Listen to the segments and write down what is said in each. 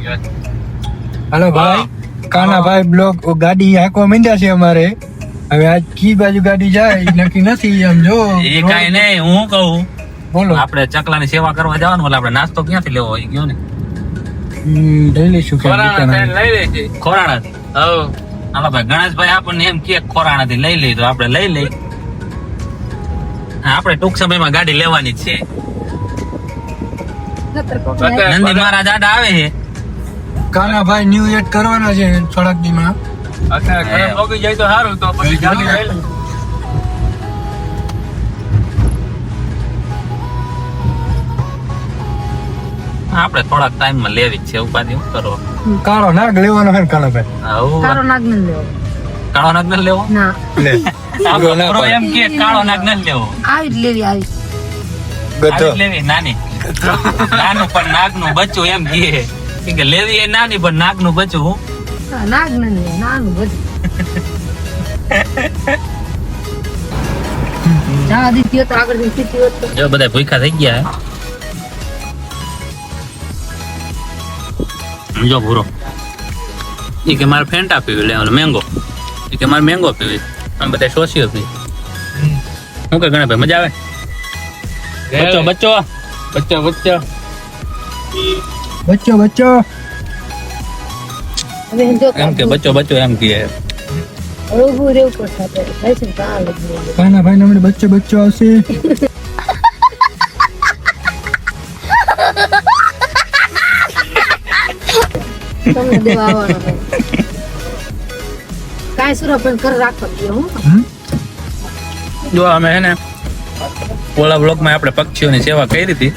Hello भाई काना भाई બ્લોગ ગાડી હાંકવા માંડ્યા છે અમારે હવે આજ કી બાજુ ગાડી જાય નક્કી નથી એમ જો એ કાઈ નહીં હું કહું બોલો આપણે ચકલાની સેવા કરવા જવાનું એટલે આપણે નાસ્તો ક્યાંથી લેવો હોય ગયો ને લઈ લઈશું ખોરાણા લઈ લેજે ખોરાણા હાલો ભાઈ ગણેશભાઈ આપણને એમ કે ખોરાણાથી લઈ લઈ તો આપણે લઈ લઈ આપણે ટૂંક સમયમાં ગાડી લેવાની જ છે નંદી મહારાજ આડા આવે છે કાના ભાઈ ન્યુ એડ કરવાના છે થોડાક દીમાં અત્યારે ઘરે મોગી જાય તો સારું તો પછી ગાડી લઈ લઉં આપણે થોડાક ટાઈમ માં લેવી જ છે ઉપાધિ શું કરો કાળો નાગ લેવાનો છે કાના ભાઈ કાળો નાગ ન લેવો કાળો નાગ ન લેવો ના લે આપણો એમ કે કાળો નાગ ન લેવો આવી જ લેવી આવી ગધો આવી લેવી નાની નાનું પણ નાગ નું બચ્ચું એમ કે લેવી એ નાની પણ નાગ નું બચ્ચું નાગ ન લેવું નાનું બધું જા આદિત્ય તો આગળ જઈને પીતી હોત તો જો બધા ભૂખા થઈ ગયા જો ભૂરો એ કે મારે ફેન્ટા પીવી લેવાનું મેંગો એ કે મારે મેંગો પીવી આમ બધા સોસીઓ પી શું કે ગણે ભાઈ મજા આવે બચ્ચો બચ્ચો બચ્ચો બચ્ચો બચ્ચો બચ્ચો હવે જો એમ કે બચ્ચો બચ્ચો એમ કે ઉભું રહેવું પડશે આપણે લાઈસન્સ કાં લઈ કાના ભાઈ હમણાં બચ્ચો બચ્ચો આવશે તમને દેવા આવવાનો ભાઈ કાંઈ સુરા પણ ઘર રાખવા દે હું જો અમે હે ને ઓલા બ્લોગમાં આપણે પક્ષીઓની સેવા કરી હતી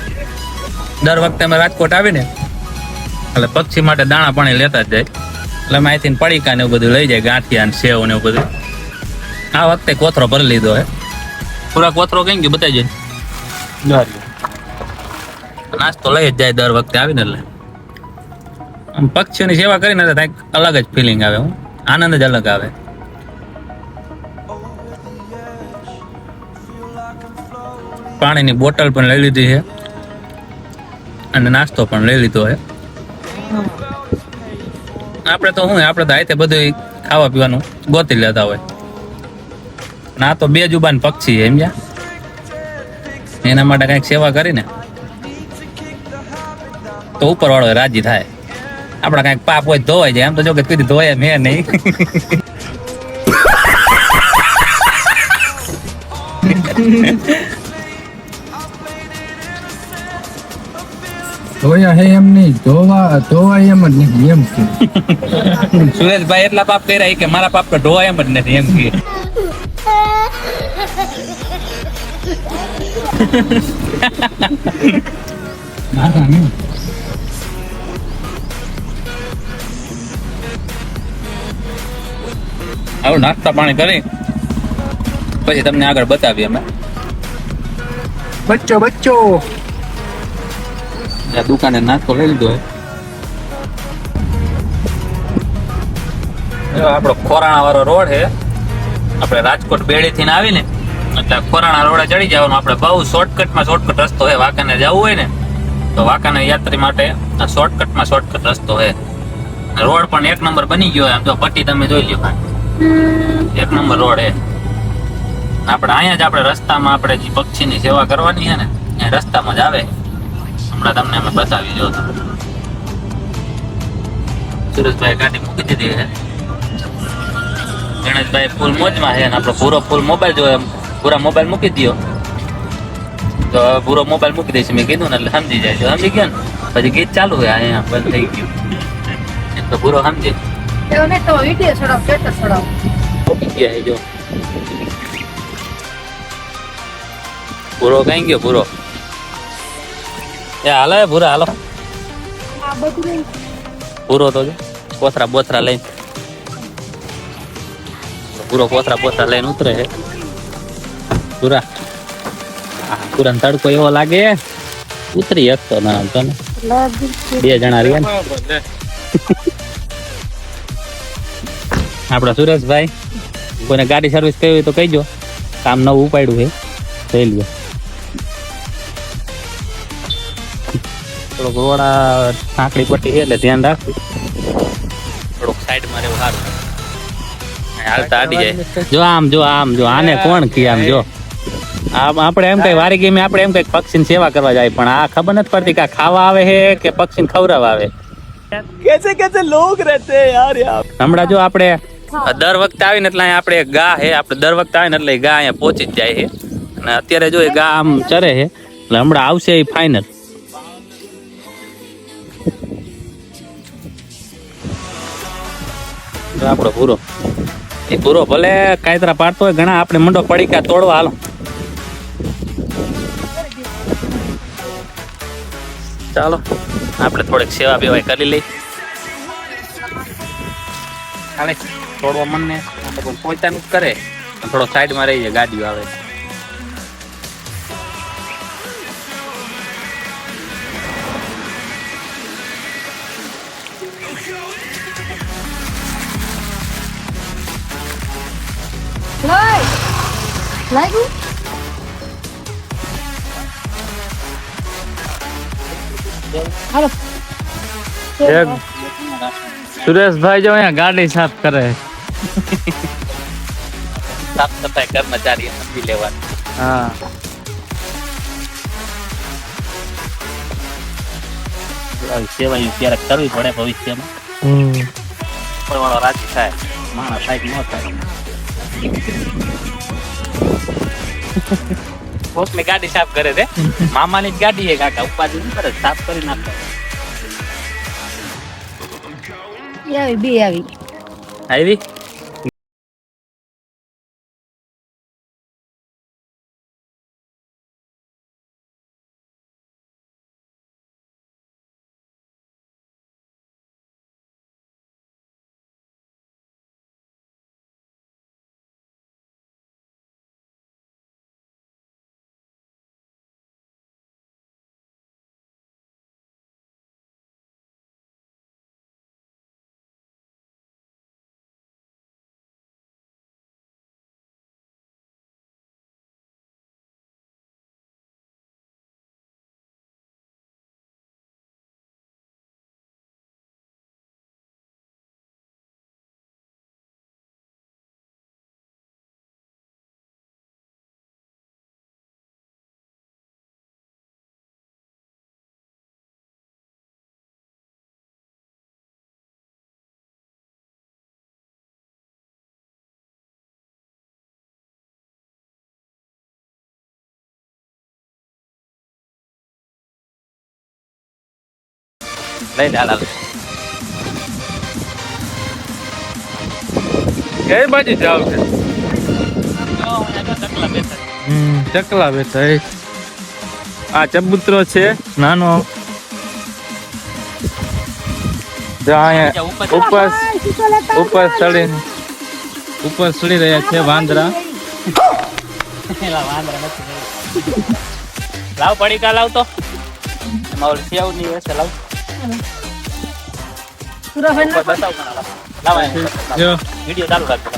દર વખતે અમે રાજકોટ આવીને એટલે પક્ષી માટે દાણા પાણી લેતા જ જાય એટલે અમે અહીંથી પડીકા ને એવું બધું લઈ જાય ગાંઠિયા ને સેવ ને એવું બધું આ વખતે કોથરો ભરી લીધો હે પૂરા કોથરો કઈ ગયો બતાવી જાય નાસ્તો લઈ જ જાય દર વખતે આવીને એટલે આમ પક્ષીઓની સેવા કરીને તો કંઈક અલગ જ ફિલિંગ આવે હું આનંદ જ અલગ આવે પાણીની બોટલ પણ લઈ લીધી છે અને નાસ્તો પણ લઈ લીધો છે આપણે તો શું આપણે તો આતે બધું ખાવા પીવાનું ગોતી લેતા હોય ના તો બે જુબાન પક્ષી છે સમજ્યા એના માટે કઈક સેવા કરીને તો ઉપર વાળો રાજી થાય આપડા કઈક પાપ હોય ધોવાઈ જાય એમ તો જો કે કીધું ધોવાય મેં નહીં ધોયા હે એમ નહીં ધોવા એમ જ નહીં એમ કે સુરેશભાઈ એટલા પાપ કર્યા કે મારા પાપ તો ધોવાય એમ જ નથી એમ કે નાના નહીં હવે નાસ્તા પાણી કરી પછી તમને આગળ બતાવીએ અમે બચ્ચો બચ્ચો દુકાને નાસ્તો લઈ લીધો આપણો ખોરાણા વાળો રોડ છે આપણે રાજકોટ બેડી થી આવીને એટલે ખોરાણા રોડે ચડી જવાનું આપણે બહુ શોર્ટકટ રસ્તો છે વાંકાને જવું હોય ને તો વાંકાને યાત્રી માટે આ શોર્ટકટ રસ્તો છે રોડ પણ એક નંબર બની ગયો એમ તો પટ્ટી તમે જોઈ લ્યો એક નંબર રોડ છે આપણે અહીંયા જ આપણે રસ્તામાં આપણે જે પક્ષીની સેવા કરવાની છે ને એ રસ્તામાં જ આવે હમણાં તમને અમે બતાવી જો સુરેશભાઈ ગાડી મૂકી દીધી છે ગણેશભાઈ ફૂલ મોજમાં છે અને આપણો પૂરો ફૂલ મોબાઈલ જો પૂરા મોબાઈલ મૂકી દો તો પૂરો મોબાઈલ મૂકી દઈશ મેં કીધું ને એટલે સમજી જાય જો સમજી ગયો ને પછી ગીત ચાલુ છે અહીંયા બંધ થઈ ગયું એમ તો પૂરો સમજી એવો ને તો વિડિયો છોડાવ સ્ટેટસ છોડાવ મૂકી ગયા છે જો પૂરો કઈ ગયો પૂરો એ હાલો પૂરા હાલો આ બધું પૂરો તો જો કોથરા બોથરા લઈને પૂરો કોથરા લઈને ઉતરે છે પૂરા પૂરા તડકો એવો લાગે ઉતરી શકતો ના તને બે જણા રહ્યા ને આપડા સુરેશભાઈ કોઈને ગાડી સર્વિસ કરવી હોય તો કહીજો કામ નવું ઉપાડ્યું છે લઈ લ્યો થોડોક રોડા સાંકડી પટ્ટી છે એટલે ધ્યાન રાખવું. થોડુંક સાઈડમાં રહેવું સારું. હાલતા આડી જાય. જો આને કોણ કી આમ જો આપણે એમ કઈ વારી ગઈ આપણે એમ કઈ પક્ષીની સેવા કરવા જાય પણ આ ખબર નથી પડતી કે આ ખાવા આવે છે કે પક્ષીને ખવડાવવા આવે. कैसे कैसे लोग रहते हैं यार यहाँ. હમણાં જો આપણે દર વખતે આવીને એટલે અહીંયા આપણે ગા હે આપણે દર વખતે આવીને એટલે ગા અહીંયા પહોંચી જ જાય છે અને અત્યારે જો એ ગા આમ ચરે છે એટલે હમણાં આવશે એ ફાઇનલ. આપણો ભૂરો એ ભૂરો ભલે કાયતરા પાડતો હોય ઘણા આપણે મંડો પડીકા તોડવા હાલો. ચાલો આપણે થોડીક સેવા બેવાય કરી લઈ. હાલે તોડવા મનને પોતાનું કરે થોડો સાઈડમાં રહી જાય ગાડીઓ આવે. લાગ્યું હાલો સુરેશભાઈ જો અહીંયા ગાડી સાફ કરે. સાફ સફાઈ કર્મચારી નથી લેવાનું. હા સેવા ક્યારેક કરવી પડે ભવિષ્યમાં કોઈ વાળો રાજી થાય માણસ થાય ન થાય. કોકની ગાડી સાફ કરે છે મામાની જ ગાડી છે કાકા ઉપાધિ નહીં કરે સાફ કરી નાખે. આવી બે આવી આવી લઈ ડાલ કઈ બાજુ જાવ છે. ચકલા બેઠા એ આ ચબૂતરો છે નાનો. ઉપર ચડી રહ્યા છે વાંદરા. લાવ પડીકા લાવ તો એમાં સેવ ની હશે લાવ બતાવ લાવ જો વિડીયો ચાલુ રાખજો.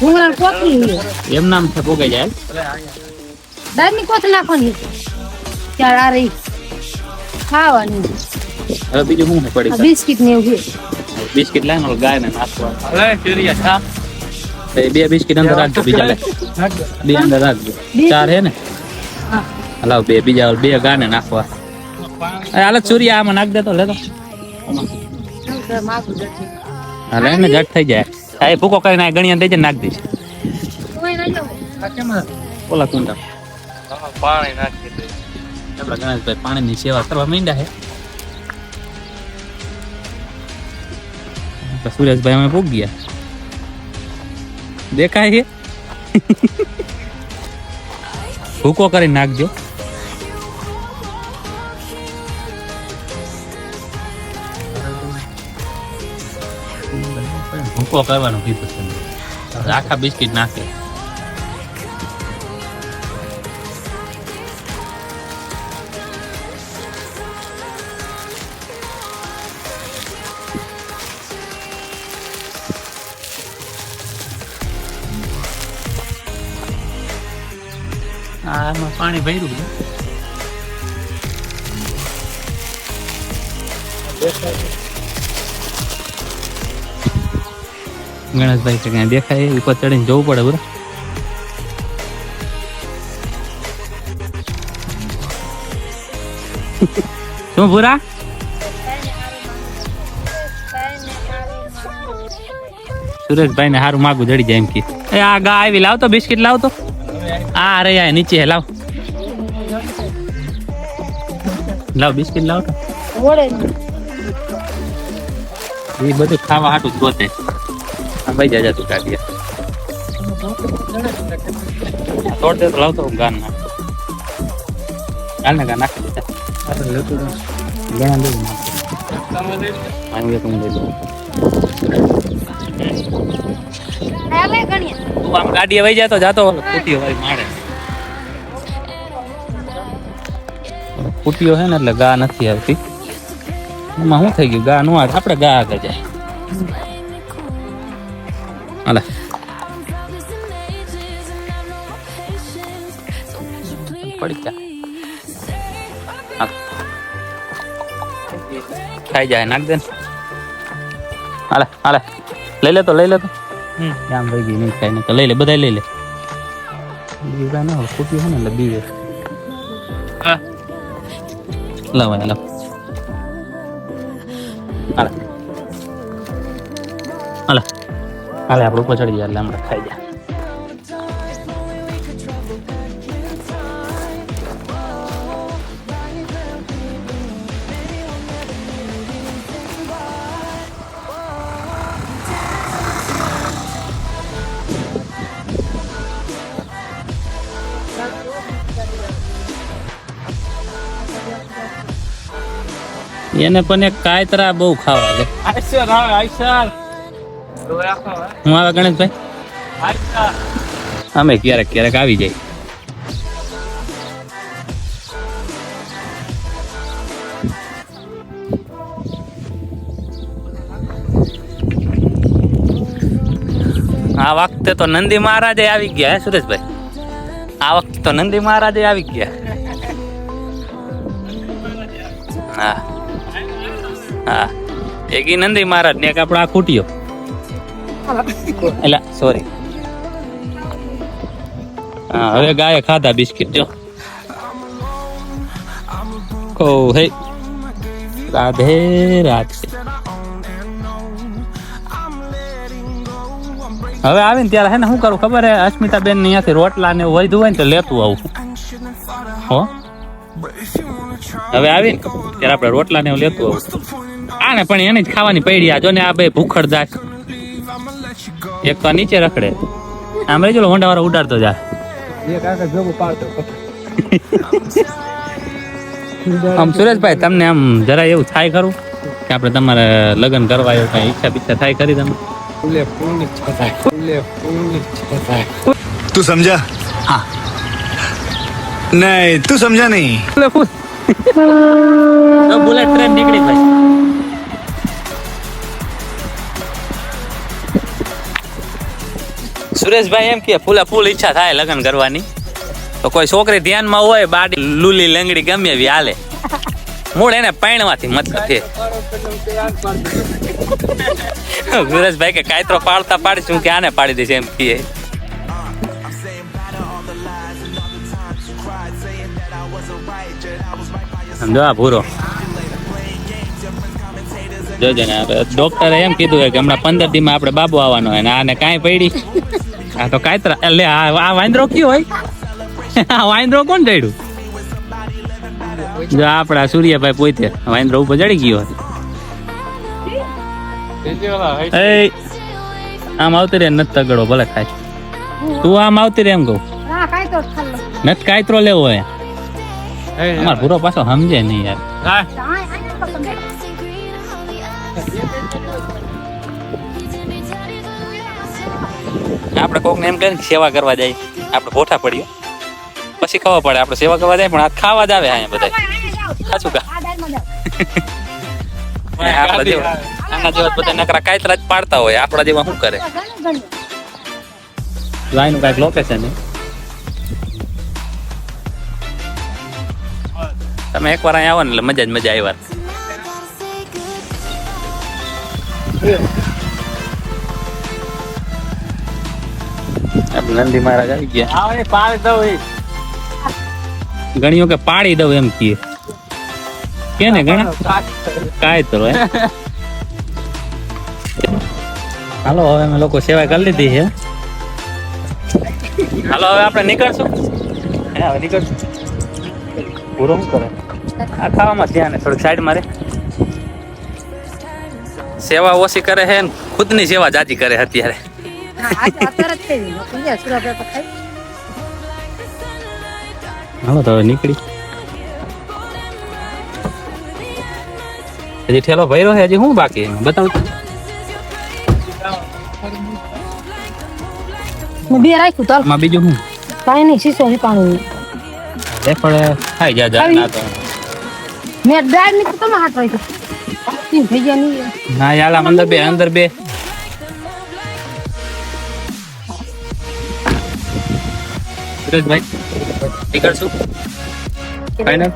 ભૂંગળા કોથળી એમ નામ છે ભોગાઈ જાય. દાળની કોથળી નાખવાની ત્યારે આ રહી ખાવાની. હવે બીજું શું પડી બિસ્કિટ ને એવું બિસ્કિટ લાય ને ગાય ને નાખવા. લે ચીરિયા બે બિસ્કિટ અંદર રાખજો બીજા લે બે અંદર રાખજો. ચાર હે ને હલાવ બે બીજા બે ગાને નાખવા. હાલ ચૂરિયા આમાં નાખ દે તો લે તો હાલે ને જટ થઈ જાય. આ ભૂકો કરીને ગણિયા દઈ નાખ દઈશ ઓલા કુંડા પાણી નાખી દે. આપણા ગણેશભાઈ પાણીની સેવા કરવા માંડ્યા છે. સુરેશભાઈ અમે ભોગ ગયા દેખાય છે. ભૂકો કરીને નાખજો. ભૂકો કરવાનો કીધું છે આખા બિસ્કિટ નાખે. આમાં પાણી ભર્યું છે. ગણેશભાઈ કે ક્યાં દેખાય ઉપર ચડીને જવું પડે બરાબર. શું પૂરા સુરેશભાઈ ને સારું માગું જડી જાય એમ કે આ ગા આવી લાવતો બિસ્કિટ લાવતો આ રે આ નીચે લાવ લાવ બિસ્કિટ લાવ તો એ બધું ખાવા હાટું ગોતે ભાઈ જાજા તું કાઢીએ તોડ દે તો લાવતો ગાન ના ગાન ને ગાન નાખી દીધા ઘણા દે તું આમ ગાડીએ વહી જતો જાતો ફૂટીઓ વાળી મારે ફૂટીઓ છે ને એટલે ગા નથી આવતી એમાં શું થઈ ગયું ગા નો આવે આપણે ગા આગળ જાય હાલે પડી જા ખાઈ જાય નાખ દે હાલે હાલે લઈ લે તો આમ ભાઈ ગઈ નહીં ખાઈ ને તો લઈ લે બધા લઈ લે બીજા ના ફૂટી હોય ને એટલે બીજે લાવ હાલે હાલે હાલે હાલે આપણે ઉપર ચડી જાય એટલે હમણાં ખાઈ જાય એને પણ એક કાયતરા બહુ ખાવા છે હું આવે ગણેશભાઈ અમે ક્યારેક ક્યારેક આવી જાય આ વખતે તો નંદી મહારાજે આવી ગયા હે સુરેશભાઈ આ વખતે તો નંદી મહારાજે આવી ગયા હા હા એક ઈ નંદી મહારાજ ને એક આપણો આ ખૂટ્યો એટલે સોરી હા હવે ગાયે ખાધા બિસ્કિટ જો કો હે રાધે રાધે હવે આવીને ત્યારે હે ને શું કરું ખબર હે અસ્મિતા બેન ને અહીંયાથી રોટલા ને વધુ હોય ને તો લેતું આવું હો હવે આવીને ત્યારે આપણે રોટલા ને એવું લેતું આવું આને પણ એને જ ખાવાની પડી આ જો ને આ બે ભૂખડદાસ એક તો નીચે રખડે આમ રહી જો હોંડા વાળો ઉડાડતો જા આમ સુરેશભાઈ તમને આમ જરા એવું થાય ખરું કે આપણે તમારે લગ્ન કરવા એવું કઈ ઈચ્છા બીચ્છા થાય ખરી તમે तू समझा हाँ नहीं तू समझा नहीं तो बुलेट ट्रेन નીકળી ભાઈ સુરેશભાઈ એમ કે ફૂલે ફૂલ ઈચ્છા થાય લગ્ન કરવાની તો કોઈ છોકરી ધ્યાનમાં હોય બાડી લૂલી લંગડી ગમે એવી હાલે મૂળ એને પૈણવાથી મતલબ છે સુરેશભાઈ કે કાયતરો પાડતા પાડીશું કે આને પાડી દેશે એમ કહે સમજો આ ભૂરો જોજો ને ડોક્ટરે એમ કીધું કે હમણાં 15 દીમાં આપણે બાબુ આવવાનો હોય ને આને કાંઈ પડી આ તો કાયતરા એટલે આ વાંદરો કયો હોય આ વાંદરો કોણ ચડ્યું જો આપડા સૂર્યભાઈ પોતે વાંદરો ઉપર ચડી ગયો આમ આવતી રે નથી તગડો ભલે ખાય તું આમ આવતી રે એમ કહું નથી કાયતરો લેવો હોય અમાર પૂરો પાછો સમજે નહીં યાર આપણે કોક ને એમ કહે સેવા કરવા જાય આપણે ભોઠા પડ્યો પછી ખબર પડે આપણે સેવા કરવા જાય પણ આ ખાવા જ આવે અહીંયા બધા ખાચું કા આપણા જેવા આના જેવા બધા નકરા કાયતરા જ પાડતા હોય આપણા જેવા શું કરે લાઈન કાંઈક લોકેશન તમે એકવાર અહીંયા આવો ને એટલે મજા જ મજા આવ્યા. આપણે નંદી મહારાજ આવી ગયા. આવે પાણી દઉં એ. ગણીઓ કે પાડી દઉં એમ કીએ કે ને ગણા કાય તો હે. હાલો હવે અમે લોકો સેવા કરી લીધી છે. હાલો હવે આપણે નીકળશું. હે હવે નીકળશું. પૂરો શું કરે આ ખાવામાં ધ્યાન થોડીક સાઈડ મારે. સેવા ઓછી કરે છે ને ખુદની સેવા જાજી કરે છે અત્યારે. હાલો તો હવે નીકળી. હજી ઠેલો ભર્યો છે હજી શું બાકી બતાવું. બે રાખ્યું તો આમાં બીજું શું કાંઈ નહીં શીશો છે પાણી પણ ખાઈ જા જા ના તો મેં દાળ ની તમે હાથ રાખ્યું થઈ ગયા નહીં ના યાર આમ અંદર બે સુરેશભાઈ નીકળશું ફાઈનલ.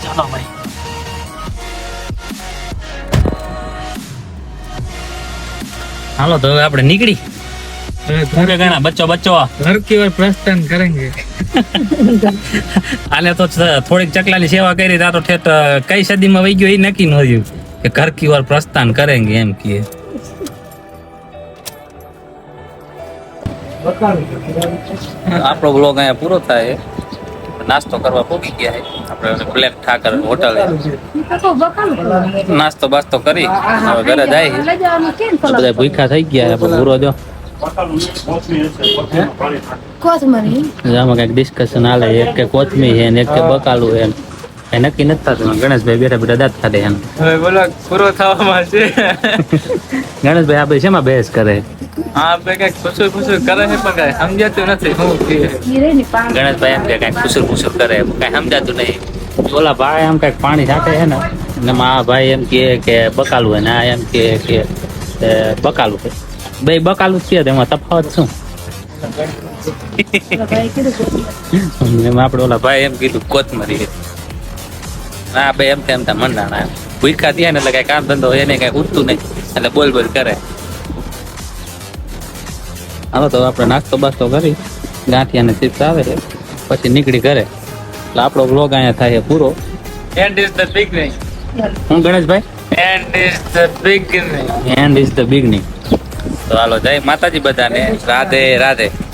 ચાલો ભાઈ. હાલો તો હવે આપણે નીકળી. ઘણા બચ્ચો घर की ओर प्रस्थान करेंगे. આને તો થોડીક ચકલાની સેવા કરી તા તો ઠેઠ કઈ સદીમાં વહી ગયો એ નક્કી ન થયું કે ઘર કી ઓર પ્રસ્થાન કરેંગે એમ કીએ. આપણો બ્લોગ અહીંયા પૂરો થાય. નાસ્તો કરવા પહોંચી ગયા છે આપણે બ્લેક ઠાકર હોટલ. નાસ્તો બાસ્તો કરી હવે ઘરે જાય. બધા ભૂખ્યા થઈ ગયા છે પૂરો જો. કોથમરી આમાં કઈક ડિસ્કશન હાલે. એક કે કોથમી છે ને એક કે બકાલું છે કઈ નક્કી નથી થતું. ગણેશભાઈ બેઠા બેઠા દાંત ખાધે એમ. હવે બોલો પૂરો થવામાં છે. ગણેશભાઈ આપણે શેમાં બહેસ કરે. હા આપણે કઈક ખુશું કરે છે પણ કઈ સમજાતું નથી શું કે હીરે ની પાણી ગણેશભાઈ એમ કે કઈક ફુસુર કરે કઈ સમજાતું નહીં. ઓલા ભાઈ એમ કઈક પાણી છાંટે છે ને એમાં આ ભાઈ એમ કે બકાલું હોય ને આ એમ કે બકાલું છે. બે બકાલું જ છે એમાં તફાવત શું. ભાઈ કીધું એમાં આપણે ઓલા ભાઈ એમ કીધું કોથમરી. ના બે એમ તેમ મંડાણા ભૂખા થયા ને એટલે કઈ કામ ધંધો એને કઈ ઉઠતું નહીં એટલે બોલ કરે. હાલો તો આપણે નાસ્તો બાસ્તો કરી ગાંઠિયા ને ચિપ્સ આવે છે પછી નીકળી ઘરે. એટલે આપણો વ્લોગ અહીંયા થાય છે પૂરો. End is the beginning. હું Ganeshbhai end is the beginning. End is the beginning. તો હાલો જય માતાજી બધાને. રાધે રાધે.